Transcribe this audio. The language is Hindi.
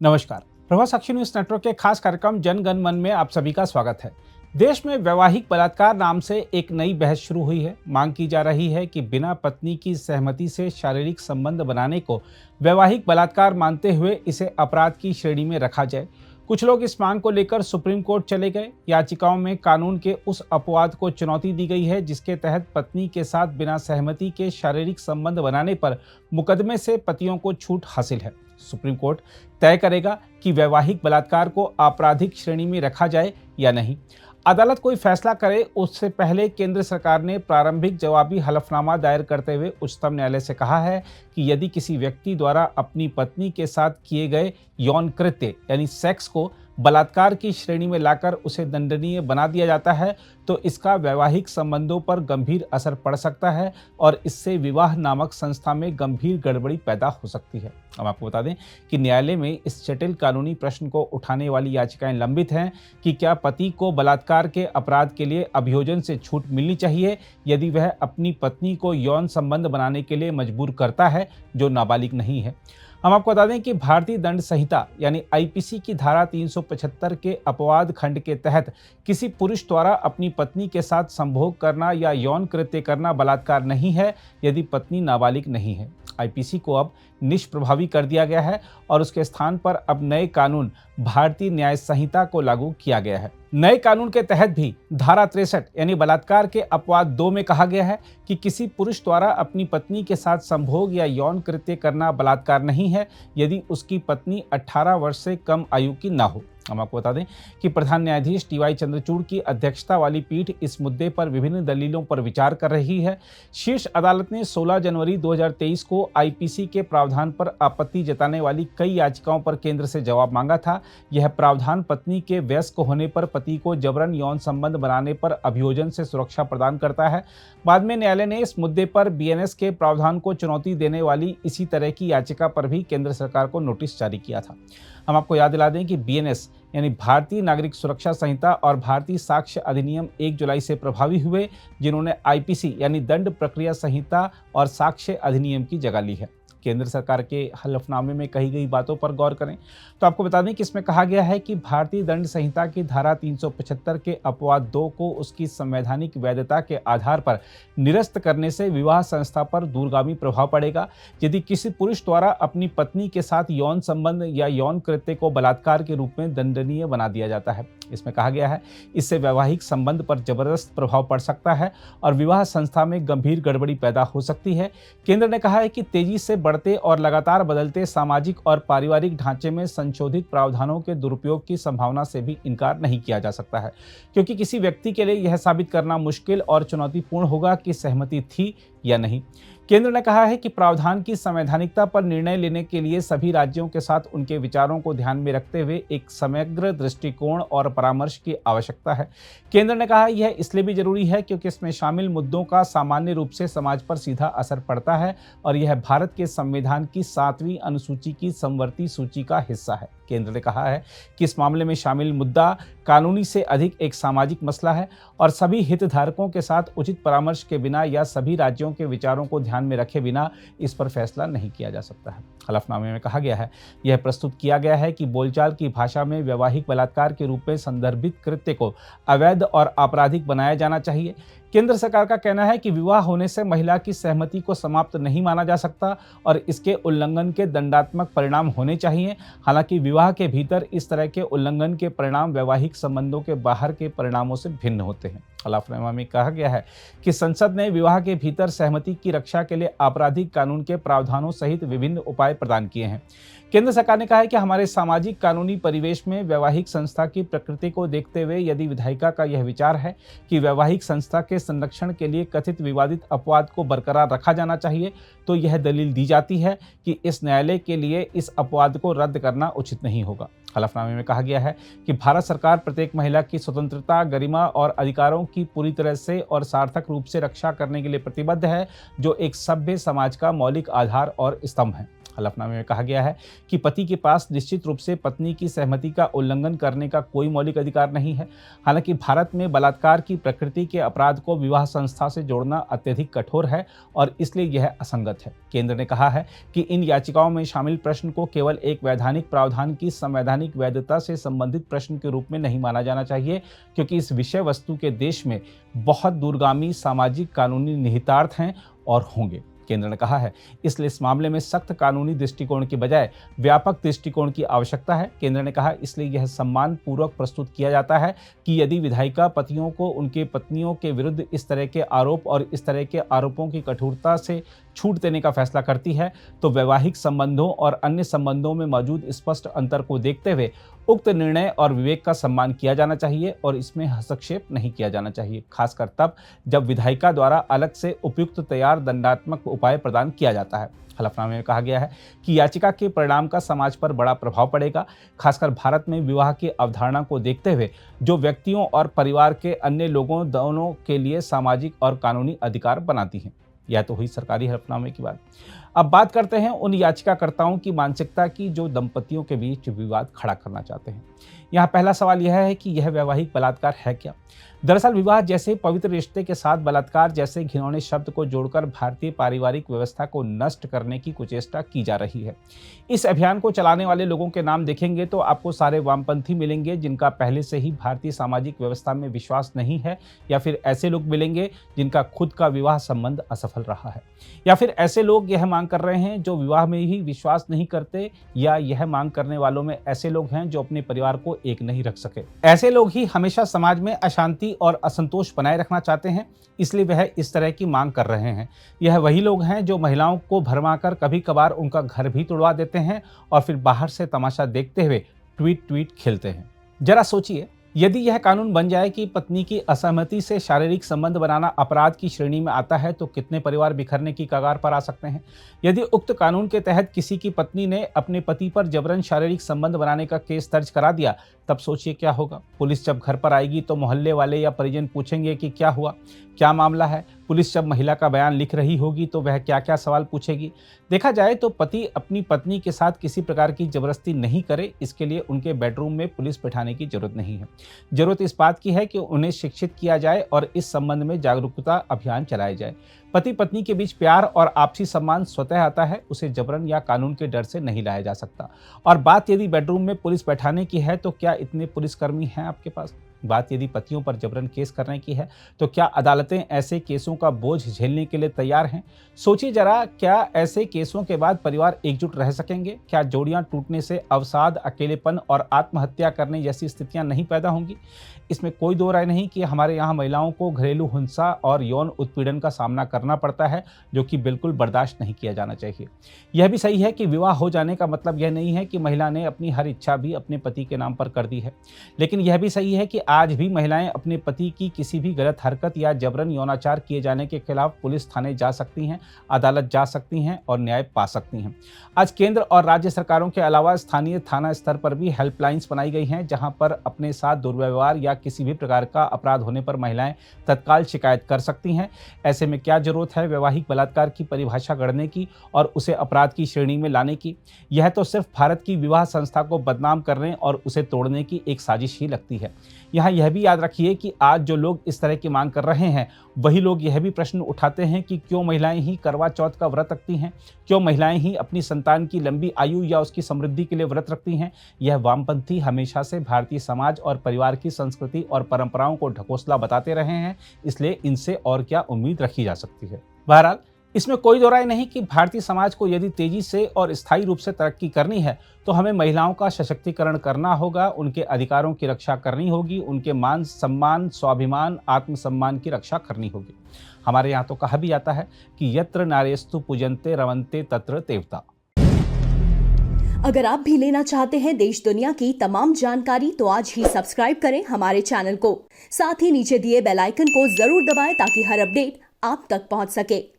नमस्कार। प्रभा साक्षी न्यूज नेटवर्क के खास कार्यक्रम जन गण मन में आप सभी का स्वागत है। देश में वैवाहिक बलात्कार नाम से एक नई बहस शुरू हुई है। मांग की जा रही है कि बिना पत्नी की सहमति से शारीरिक संबंध बनाने को वैवाहिक बलात्कार मानते हुए इसे अपराध की श्रेणी में रखा जाए। कुछ लोग इस मांग को लेकर सुप्रीम कोर्ट चले गए। याचिकाओं में कानून के उस अपवाद को चुनौती दी गई है जिसके तहत पत्नी के साथ बिना सहमति के शारीरिक संबंध बनाने पर मुकदमे से पतियों को छूट हासिल है। सुप्रीम कोर्ट तय करेगा कि वैवाहिक बलात्कार को आपराधिक श्रेणी में रखा जाए या नहीं। अदालत कोई फैसला करे उससे पहले केंद्र सरकार ने प्रारंभिक जवाबी हलफनामा दायर करते हुए उच्चतम न्यायालय से कहा है कि यदि किसी व्यक्ति द्वारा अपनी पत्नी के साथ किए गए यौन कृत्य यानी सेक्स को बलात्कार की श्रेणी में लाकर उसे दंडनीय बना दिया जाता है तो इसका वैवाहिक संबंधों पर गंभीर असर पड़ सकता है और इससे विवाह नामक संस्था में गंभीर गड़बड़ी पैदा हो सकती है। हम आपको बता दें कि न्यायालय में इस जटिल कानूनी प्रश्न को उठाने वाली याचिकाएं लंबित हैं कि क्या पति को बलात्कार के अपराध के लिए अभियोजन से छूट मिलनी चाहिए यदि वह अपनी पत्नी को यौन संबंध बनाने के लिए मजबूर करता है जो नाबालिग नहीं है। हम आपको बता दें कि भारतीय दंड संहिता यानी आईपीसी की धारा 375 के अपवाद खंड के तहत किसी पुरुष द्वारा अपनी पत्नी के साथ संभोग करना या यौन कृत्य करना बलात्कार नहीं है यदि पत्नी नाबालिग नहीं है। आईपीसी को अब निष्प्रभावी कर दिया गया है और उसके स्थान पर अब नए कानून भारतीय न्याय संहिता को लागू किया गया है। नए कानून के तहत भी धारा 63 यानी बलात्कार के अपवाद 2 में कहा गया है कि किसी पुरुष द्वारा अपनी पत्नी के साथ संभोग या यौन कृत्य करना बलात्कार नहीं है यदि उसकी पत्नी 18 वर्ष से कम आयु की ना हो। हम आपको बता दें कि प्रधान न्यायाधीश टी.वाई. चंद्रचूड़ की अध्यक्षता वाली पीठ इस मुद्दे पर विभिन्न दलीलों पर विचार कर रही है। शीर्ष अदालत ने 16 जनवरी 2023 को आईपीसी के प्रावधान पर आपत्ति जताने वाली कई याचिकाओं पर केंद्र से जवाब मांगा था। यह प्रावधान पत्नी के वयस्क होने पर पति को जबरन यौन संबंध बनाने पर अभियोजन से सुरक्षा प्रदान करता है। बाद में न्यायालय ने इस मुद्दे पर बीएनएस के प्रावधान को चुनौती देने वाली इसी तरह की याचिका पर भी केंद्र सरकार को नोटिस जारी किया था। हम आपको याद दिला दें कि बीएनएस यानी भारतीय नागरिक सुरक्षा संहिता और भारतीय साक्ष्य अधिनियम 1 जुलाई से प्रभावी हुए, जिन्होंने आईपीसी यानी दंड प्रक्रिया संहिता और साक्ष्य अधिनियम की जगह ली है। केंद्र सरकार के हलफनामे में कही गई बातों पर गौर करें तो आपको बता दें कि इसमें कहा गया है कि भारतीय दंड संहिता की धारा 375 के अपवाद 2 को उसकी संवैधानिक वैधता के आधार पर निरस्त करने से विवाह संस्था पर दूरगामी प्रभाव पड़ेगा यदि किसी पुरुष द्वारा अपनी पत्नी के साथ यौन संबंध या यौन कृत्य को बलात्कार के रूप में दंडनीय बना दिया जाता है। इसमें कहा गया है इससे वैवाहिक संबंध पर जबरदस्त प्रभाव पड़ सकता है और विवाह संस्था में गंभीर गड़बड़ी पैदा हो सकती है। केंद्र ने कहा है कि तेजी से बढ़ते और लगातार बदलते सामाजिक और पारिवारिक ढांचे में संशोधित प्रावधानों के दुरुपयोग की संभावना से भी इनकार नहीं किया जा सकता है, क्योंकि किसी व्यक्ति के लिए यह साबित करना मुश्किल और चुनौतीपूर्ण होगा कि सहमति थी या नहीं। केंद्र ने कहा है कि प्रावधान की संवैधानिकता पर निर्णय लेने के लिए सभी राज्यों के साथ उनके विचारों को ध्यान में रखते हुए एक समग्र दृष्टिकोण और परामर्श की आवश्यकता है। केंद्र ने कहा यह इसलिए भी जरूरी है क्योंकि इसमें शामिल मुद्दों का सामान्य रूप से समाज पर सीधा असर पड़ता है और यह भारत के संविधान की 7वीं अनुसूची की समवर्ती सूची का हिस्सा है। केंद्र ने कहा है कि इस मामले में शामिल मुद्दा कानूनी से अधिक एक सामाजिक मसला है और सभी हितधारकों के साथ उचित परामर्श के बिना या सभी राज्यों के विचारों को ध्यान में रखे बिना इस पर फैसला नहीं किया जा सकता है। हलफनामे में कहा गया है यह प्रस्तुत किया गया है कि बोलचाल की भाषा में वैवाहिक बलात्कार के रूप में संदर्भित कृत्य को अवैध और आपराधिक बनाया जाना चाहिए। केंद्र सरकार का कहना है कि विवाह होने से महिला की सहमति को समाप्त नहीं माना जा सकता और इसके उल्लंघन के दंडात्मक परिणाम होने चाहिए। हालांकि विवाह के भीतर इस तरह के उल्लंघन के परिणाम वैवाहिक संबंधों के बाहर के परिणामों से भिन्न होते हैं। हलफनामा में कहा गया है कि संसद ने विवाह के भीतर सहमति की रक्षा के लिए आपराधिक कानून के प्रावधानों सहित विभिन्न उपाय प्रदान किए हैं। केंद्र सरकार ने कहा है कि हमारे सामाजिक कानूनी परिवेश में वैवाहिक संस्था की प्रकृति को देखते हुए यदि विधायिका का यह विचार है कि वैवाहिक संस्था के संरक्षण के लिए कथित विवादित अपवाद को बरकरार रखा जाना चाहिए तो यह दलील दी जाती है कि इस न्यायालय के लिए इस अपवाद को रद्द करना उचित नहीं होगा। हलफनामे में कहा गया है कि भारत सरकार प्रत्येक महिला की स्वतंत्रता, गरिमा और अधिकारों की पूरी तरह से और सार्थक रूप से रक्षा करने के लिए प्रतिबद्ध है, जो एक सभ्य समाज का मौलिक आधार और स्तंभ है। हलफनामे में कहा गया है कि पति के पास निश्चित रूप से पत्नी की सहमति का उल्लंघन करने का कोई मौलिक अधिकार नहीं है। हालांकि भारत में बलात्कार की प्रकृति के अपराध को विवाह संस्था से जोड़ना अत्यधिक कठोर है और इसलिए यह असंगत है। केंद्र ने कहा है कि इन याचिकाओं में शामिल प्रश्न को केवल एक वैधानिक प्रावधान की संवैधानिक वैधता से संबंधित प्रश्न के रूप में नहीं माना जाना चाहिए, क्योंकि इस विषय वस्तु के देश में बहुत दूरगामी सामाजिक कानूनी निहितार्थ हैं और होंगे। केंद्र ने कहा है इसलिए इस मामले में सख्त कानूनी दृष्टिकोण की बजाय व्यापक दृष्टिकोण की आवश्यकता है। केंद्र ने कहा इसलिए यह सम्मान पूर्वक प्रस्तुत किया जाता है कि यदि विधायिका पतियों को उनके पत्नियों के विरुद्ध इस तरह के आरोप और इस तरह के आरोपों की कठोरता से छूट देने का फैसला करती है तो वैवाहिक संबंधों और अन्य संबंधों में मौजूद स्पष्ट अंतर को देखते हुए उक्त निर्णय और विवेक का सम्मान किया जाना चाहिए और इसमें हस्तक्षेप नहीं किया जाना चाहिए, खासकर तब जब विधायिका द्वारा अलग से उपयुक्त तैयार दंडात्मक उपाय प्रदान किया जाता है। हलफनामे में कहा गया है कि याचिका के परिणाम का समाज पर बड़ा प्रभाव पड़ेगा, खासकर भारत में विवाह की अवधारणा को देखते हुए जो व्यक्तियों और परिवार के अन्य लोगों दोनों के लिए सामाजिक और कानूनी अधिकार बनाती हैं। यह तो हुई सरकारी हलफनामे की बात। अब बात करते हैं उन याचिकाकर्ताओं की मानसिकता की जो दंपतियों के बीच विवाद खड़ा करना चाहते हैं। यहाँ पहला सवाल यह है कि यह वैवाहिक बलात्कार है क्या? दरअसल विवाह जैसे पवित्र रिश्ते के साथ बलात्कार जैसे घिनौने शब्द को जोड़कर भारतीय पारिवारिक व्यवस्था को नष्ट करने की कुचेष्टा की जा रही है। इस अभियान को चलाने वाले लोगों के नाम देखेंगे तो आपको सारे वामपंथी मिलेंगे जिनका पहले से ही भारतीय सामाजिक व्यवस्था में विश्वास नहीं है, या फिर ऐसे लोग मिलेंगे जिनका खुद का विवाह संबंध असफल रहा है, या फिर ऐसे लोग यह मांग कर रहे हैं जो विवाह में ही विश्वास नहीं करते, या यह मांग करने वालों में ऐसे लोग हैं जो अपने परिवार को एक नहीं रख सके। ऐसे लोग ही हमेशा समाज में अशांति और असंतोष बनाए रखना चाहते हैं, इसलिए वह इस तरह की मांग कर रहे हैं। यह वही लोग हैं जो महिलाओं को भरमाकर कभी कभार उनका घर भी तुड़वा देते हैं और फिर बाहर से तमाशा देखते हुए ट्वीट खेलते हैं। जरा सोचिए, यदि यह कानून बन जाए कि पत्नी की असहमति से शारीरिक संबंध बनाना अपराध की श्रेणी में आता है तो कितने परिवार बिखरने की कगार पर आ सकते हैं। यदि उक्त कानून के तहत किसी की पत्नी ने अपने पति पर जबरन शारीरिक संबंध बनाने का केस दर्ज करा दिया, तब सोचिए क्या होगा। पुलिस जब घर पर आएगी तो मोहल्ले वाले या परिजन पूछेंगे कि क्या हुआ, क्या मामला है। पुलिस जब महिला का बयान लिख रही होगी तो वह क्या क्या सवाल पूछेगी। देखा जाए तो पति अपनी पत्नी के साथ किसी प्रकार की जबरदस्ती नहीं करे, इसके लिए उनके बेडरूम में पुलिस बैठाने की जरूरत नहीं है। जरूरत इस बात की है कि उन्हें शिक्षित किया जाए और इस संबंध में जागरूकता अभियान चलाया जाए। पति पत्नी के बीच प्यार और आपसी सम्मान स्वतः आता है, उसे जबरन या कानून के डर से नहीं लाया जा सकता। और बात यदि बेडरूम में पुलिस बैठाने की है तो क्या इतने पुलिसकर्मी हैं आपके पास? बात यदि पतियों पर जबरन केस करने की है तो क्या अदालतें ऐसे केसों का बोझ झेलने के लिए तैयार हैं? सोचिए जरा, क्या ऐसे केसों के बाद परिवार एकजुट रह सकेंगे? क्या जोड़ियां टूटने से अवसाद, अकेलेपन और आत्महत्या करने जैसी स्थितियां नहीं पैदा होंगी? इसमें कोई दो राय नहीं कि हमारे यहाँ महिलाओं को घरेलू हिंसा और यौन उत्पीड़न का सामना करना पड़ता है, जो कि बिल्कुल बर्दाश्त नहीं किया जाना चाहिए। यह भी सही है कि विवाह हो जाने का मतलब यह नहीं है कि महिला ने अपनी हर इच्छा भी अपने पति के नाम पर कर दी है, लेकिन यह भी सही है कि आज भी महिलाएं अपने पति की किसी भी गलत हरकत या जबरन यौनाचार किए जाने के खिलाफ पुलिस थाने जा सकती हैं, अदालत जा सकती हैं और न्याय पा सकती हैं। आज केंद्र और राज्य सरकारों के अलावा स्थानीय थाना स्तर पर भी हेल्पलाइंस बनाई गई हैं, जहां पर अपने साथ दुर्व्यवहार या किसी भी प्रकार का अपराध होने पर महिलाएं तत्काल शिकायत कर सकती हैं। ऐसे में क्या जरूरत है वैवाहिक बलात्कार की परिभाषा गढ़ने की और उसे अपराध की श्रेणी में लाने की? यह तो सिर्फ भारत की विवाह संस्था को बदनाम करने और उसे तोड़ने की एक साजिश ही लगती है। यहाँ यह भी याद रखिए कि आज जो लोग इस तरह की मांग कर रहे हैं, वही लोग यह भी प्रश्न उठाते हैं कि क्यों महिलाएं ही करवा चौथ का व्रत रखती हैं, क्यों महिलाएं ही अपनी संतान की लंबी आयु या उसकी समृद्धि के लिए व्रत रखती हैं। यह वामपंथी हमेशा से भारतीय समाज और परिवार की संस्कृति और परंपराओं को ढकोसला बताते रहे हैं, इसलिए इनसे और क्या उम्मीद रखी जा सकती है। बहरहाल इसमें कोई दो राय नहीं कि भारतीय समाज को यदि तेजी से और स्थायी रूप से तरक्की करनी है तो हमें महिलाओं का सशक्तिकरण करना होगा, उनके अधिकारों की रक्षा करनी होगी, उनके मान सम्मान, स्वाभिमान, आत्मसम्मान की रक्षा करनी होगी। हमारे यहाँ तो कहा भी जाता है कि यत्र नार्यस्तु पूजन्ते रवन्ते तत्र देवता। अगर आप भी लेना चाहते हैं देश दुनिया की तमाम जानकारी तो आज ही सब्सक्राइब करें हमारे चैनल को। साथ ही नीचे दिए बेल आइकन को जरूर दबाएं ताकि हर अपडेट आप तक पहुंच सके।